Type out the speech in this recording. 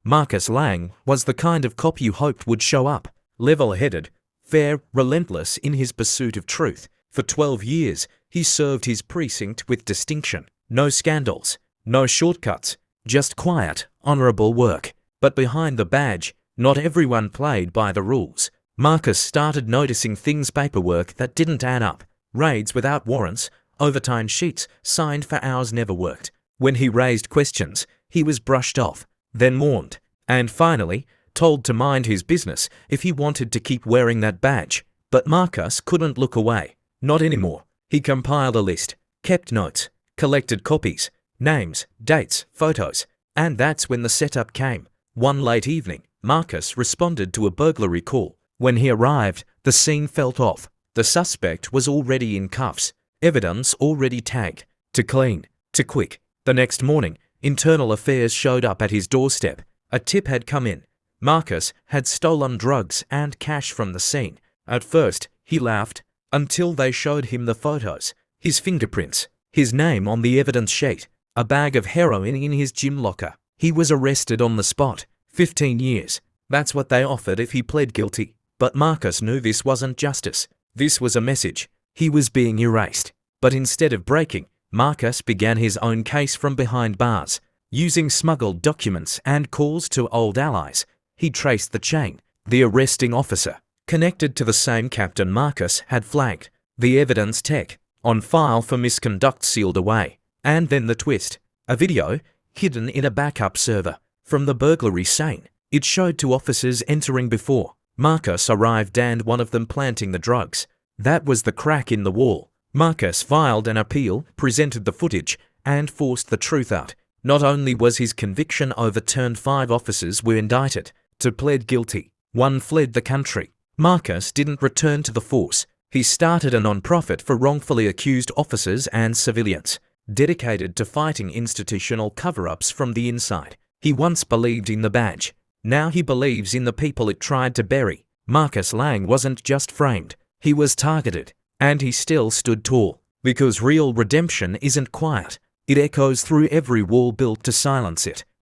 Marcus Lang was the kind of cop you hoped would show up, level-headed, fair, relentless in his pursuit of truth. For 12 years, he served his precinct with distinction. No scandals, no shortcuts, just quiet, honourable work. But behind the badge, not everyone played by the rules. Marcus started noticing things: paperwork that didn't add up, raids without warrants, overtime sheets signed for hours never worked. When he raised questions, he was brushed off, then warned, and finally told to mind his business if he wanted to keep wearing that badge. But Marcus couldn't look away. Not anymore. He compiled a list, kept notes, collected copies, names, dates, photos, and that's when the setup came. One late evening, Marcus responded to a burglary call. When he arrived, the scene felt off. The suspect was already in cuffs, evidence already tagged. To clean, to quick. The next morning, Internal Affairs showed up at his doorstep. A tip had come in. Marcus had stolen drugs and cash from the scene. At first, he laughed, until they showed him the photos, his fingerprints, his name on the evidence sheet, a bag of heroin in his gym locker. He was arrested on the spot. 15 years. That's what they offered if he pled guilty. But Marcus knew this wasn't justice. This was a message. He was being erased. But instead of breaking, Marcus began his own case from behind bars. Using smuggled documents and calls to old allies, he traced the chain. The arresting officer, connected to the same captain Marcus had flagged. The evidence tech, on file for misconduct, sealed away. And then the twist. A video, hidden in a backup server, from the burglary scene. It showed two officers entering before Marcus arrived and one of them planting the drugs. That was the crack in the wall. Marcus filed an appeal, presented the footage, and forced the truth out. Not only was his conviction overturned, 5 officers were indicted. 2 pled guilty. 1 fled the country. Marcus didn't return to the force. He started a non-profit for wrongfully accused officers and civilians, dedicated to fighting institutional cover-ups from the inside. He once believed in the badge. Now he believes in the people it tried to bury. Marcus Lang wasn't just framed. He was targeted. And he still stood tall. Because real redemption isn't quiet. It echoes through every wall built to silence it.